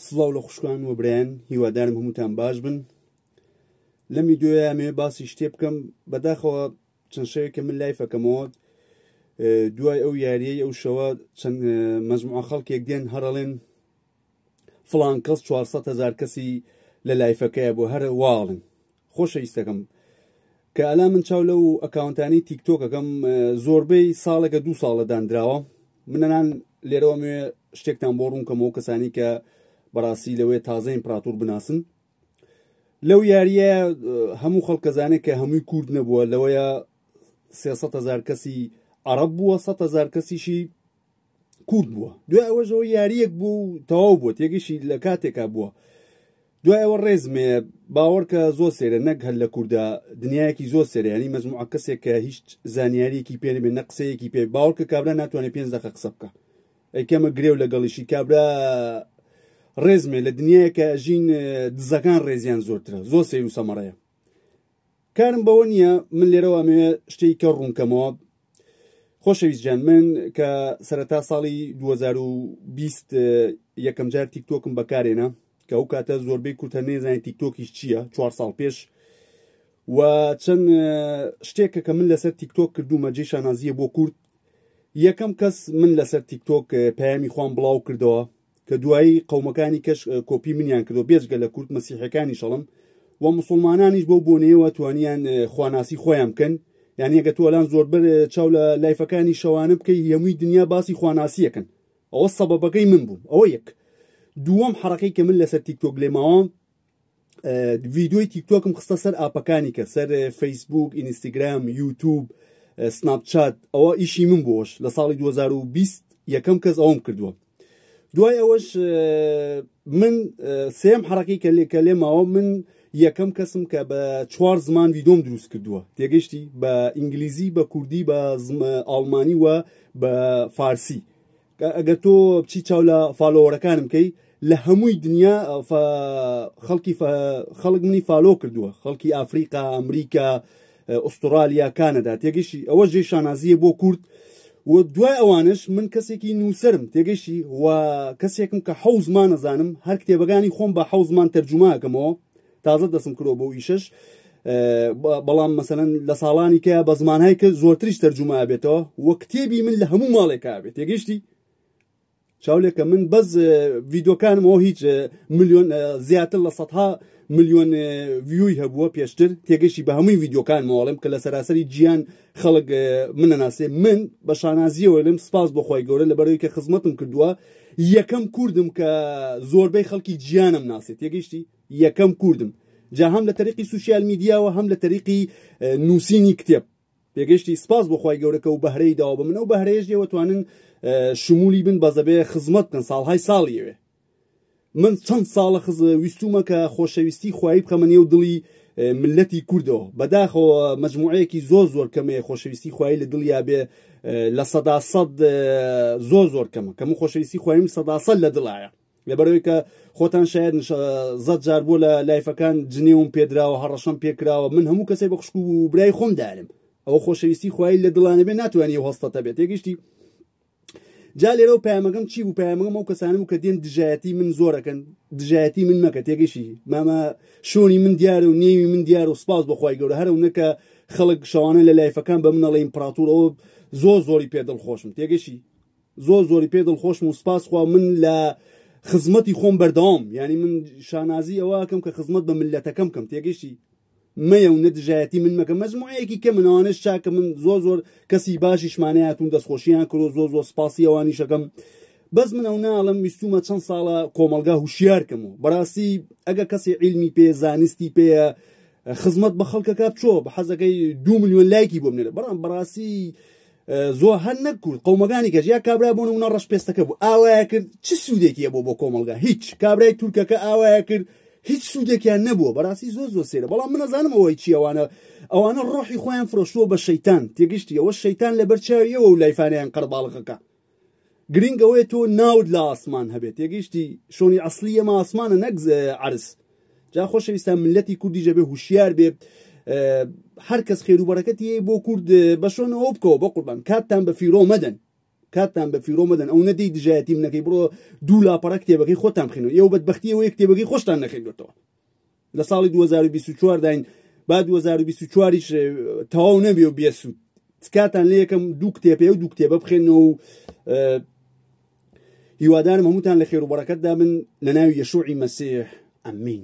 سڵاو لە خوشکان و برایان هیوادارم هەمووتان باش بن. لەم ویدیۆیە ئەمێ باسی شتێ بکەم بەداخەوە چەند شەوێکە من لایفەکەمەوە دوای ئەو یاریەی ئەو شەوە چەند مەجموعە خەڵکێک دێن هەرەڵێن فڵان کەس 400,000 کەسی لە لایفەکەیە بۆ هەر واڵن. خۆشەویستەکەم کە ئەلا من چاو لەو ئەکاونتانی تیکتۆکەکەم زۆربەی ساڵێکە 2 ساڵە دانراوە. منەنان لێرەوە مێ شتێکتان بۆ ڕوونکەمەوە کەسانی کە بەڕاستی لەوێ تازە ئیمپراتۆر بناسن. لەو یاریە هەموو خەڵکەزانێک کە هەمووی کورد نەبووە، لەوەیە 300,000 کەسی عەرەب بووە، 100,000 کەسیشی کورد بووە. دوای ئەوەشەوە یاریەک بوو تەواو بووە، تێگەیشتی لە کاتێکا بووە. دوای ئەوە ڕێزمێ باوەڕکە زۆر سێرە، نەک هەر لە کووردا دنیایەکی زۆر سێرە، ینی مەجموعە کەسێک کە هیچ زانیاریەکی پێ نەبێ نە قسەیەکی پێ باوەڕکە کابرا ناتوانێت 5 دقیقە قسە بکە، ئەیکەمە گرێو لەگەڵیشی کابرا ڕێزمێ لە دنیایەکە ژین دزەکان ڕێزیان زۆرترە، زۆر سیر و سەمەڕەیە. کارم بەوە نییە من لێرەوە ئەمەوێ شتێکی کە ڕوونکەمەوە. خۆشەویست جان، من کە سەرەتا ساڵی 2020 یەکەم جار تیکتۆکم بەکارێنە کە ئەو کاتە زۆربەی کورتە نێزانین تیکتۆکیش چییە، 4 ساڵ پێش، و چەند شتێکە کە من لەسەر تیکتۆک کردومە جێ شانازیە بۆ کورد. یەکەم کەس من لەسەر تیکتۆک پەیامی خوان بڵاو کردەوە کە دوایی قەومەکانی کەش کۆپی منیان کردەوە، بێجگە لە کورد مەسیحەکانی شەڵم و مسلمانانیش بەو بۆنەیەوە توانیان خواناسی خۆیان بکەن. یعنی ئەگە تۆلان زۆربەر چاو لە لایفەکانی شەوانە بکەی هەمووی دنیا باسی خواناسیەکەن، ئەوە سەبەبەکەی من بووم. ئەوە یەک. دووەم حەڕەکەی کە من لەسەر تیکتۆک لێماوە، ڤیدیۆی تیکتۆکم خستە سەر ئاپەکانی کە سەر فەیسبوک، ئینستاگرام، یوتیوب، سناپچات. ئەوە ئیشی من بۆش لە ساڵی 2020 یەکەم کەس ئەوم کردووە. دوای ئەوەش من سێم حەڕەکەی کە لێماوە، من یەکەم کەسم کە بە 4 زمان ڤیدۆم دروست کردووە، تێگەیشتی، بە ئینگلیزی، بە کوردی، بە ئاڵمانی و بە فارسی. ئەگەر تۆ بچی چاو لە فالۆوەرەکانم کەی لە هەمووی دنیا خەڵک منی فالۆ کردووە، خەڵکی ئافریقا، ئەمریکا، ئوسترالیا، کانەدا، تێگەیشتی. ئەوە جێ شانازیە بۆ کورد. و دوای ئەوانش من کەسێکی نووسرم، تێگەیشتی، و کەسێکم کە 7 زمان نەزانم، هەر کتێبەکانی خۆم بە 7 زمان تەرجومەکەمەوە، تازە دەسم کردەوە بۆ ئیشش. بەڵام مەسەلەن لە ساڵانی کە بە زمانهایی کە زۆرتریش تەرجومە بێتەوە، وە کتێبی من لە هەموو ماڵێکا بێت، تێگەیشتی. چاولێکە من بەس ڤیدۆکانمەوە هیچ ملیۆن زیاتر لە 100 ملیۆن ڤیوی هەبووە پێشتر، تێگەیشتی، بە هەمووی ڤیدۆکانمەوەڵێم کە لە سەراسەری جیان خەڵک منەناسێ. من بە شانازیەوە لێم سپاس بۆخوای گەورە لەبەرەوەی کە خزمەتم کردووە. یەکەم کوردم کە زۆربەی خەڵکی جیانم ناسێت، تێگەیشتی، یەکەم کوردم. جا هەم لە تەریقی سوسیال میدیاوە هەم لە تەریقی نووسینی کتێب، تێگەیشتی. سپاس بۆخوای گەورە کە و بەهرەی داوە بە من، ئەو بەهرەیەش دێوە توانن شمولی بن بەزەبێ خزمەت بکەن ساڵهای ساڵیەوێ. من چەند ساڵە ویستومە کە خۆشەویستی خوایی بخەمە نێو دڵی ملەتی کوردەوە. بەداخەوە مەجموعەیەکی زۆر کەمەیە خۆشەویستی خوایی لە دڵیا بێ لە 100% زۆر کەمە، کەمە خۆشەویستی خوایم 100% لە دڵایە. لەبەرەوەی کە خۆتان شاید 100 جار بۆ لە لایفەکان جنێوم پێدراوە، هەڕەشەم پێکراوە. من هەموو کەسێک بە خوشک و برای خۆم دارم، ئەوە خۆشەویستی خوایی لە دڵانە بێ ناتوانێ و هەستەتە بێت، تێگەیشتی. جا لێرە و پەیامەکەم چی بوو؟ پەیامەکەم ئەو کەسانم کە دێن دژایەتی من زۆرەکەن، دژایەتی من مەکە، تێگەیشتی. مامە شۆنی من دیارە و نێوی من دیارە و سپاس بەخوای گەورە. هەرەونە کە خەڵک شەوانە لە لایفەکان بە منەڵێ ئیمپراتۆر، ئەوە زۆری پێ دڵخۆشم، تێگەیشتی، زۆری پێ دڵخۆشم و سپاس خوا من لە خزمەتی خۆم بەردەوام، ینی من شانازی ئەوەکەم کە خزمەت بە ملەتەکەم کەم، تێگەیشتی. مەیە و نەدژایەتی من مەکە. مەجموعەیەکی کە منەوانش چاکە من زۆر کەسی باشیشمانەیەتون دەستخۆشییان کرۆ، زۆر سپاسی ئەوانیشەکەم. بەس من ئەو ناڵم ویستومە چەند ساڵە کۆمەلگا هوشیارکەمەوە. بەڕاستی ئەگە کەسی عیلمی پێ، زانستی پێە، خزمەت بە خەڵکەکە بچۆ، بە حەزەکەی 2 ملیۆن لایکی بۆ بنێرە. بەڕاستی زۆر هەر نەکورد قەومەکانی کەش یا کابرا بۆ نمونە ڕەش پێستەکە بوو ئاوایە کرد، چ سوودێکیە بۆ کۆمەلگا؟ هیچ. کابرای تورکەکە ئاوایە کرد، هیچ سوودێکیان نەبووە. بەڕاستی زۆر سێرە. بەڵام من نەزانم ئەوەی چی، ئەوانە ڕۆحی خۆیان فرۆشتووە بە شەیتان، تێگەیشتی. ئەوە شەیتان لەبەر چاویەوە و لایفانیان قەرباڵغەکە. گرنگەوەی تۆ ناود لە ئاسمان هەبێت، تێگەیشتی. شۆنی ئەسڵی ئەمە ئاسمانە، نەک عەرز. جا خۆشەویستان ملەتی کوردی جەبێ هوشیار بێ، هەر کەس خێر و بەرەکەتی بۆ کورد بە شۆنەوە بکەوە، بە قوربان کاتتان بە فیرۆ مەدەن. کاتان بە فیرۆ مەدەن ئەو نەدەی دژایەتی منەکەی بڕۆ دوو لاپەڕە کتێبەکەی خۆتان بخێنەوە ئێوە بەدبەختی ئەوەیە کتێبەکەی خۆشتان نەخێنوێتەوە لە ساڵی 2024 داین با 2024 تەواو نەبێ و بێسوود کاتان لێ یەکەم دوو کتێبێ و دوو کتێبە بخێنەوە و هیوادارم هەمووتان لە خێر و بەڕەکەتدا بن لە ناوی یەشوعی مەسیح ئەمین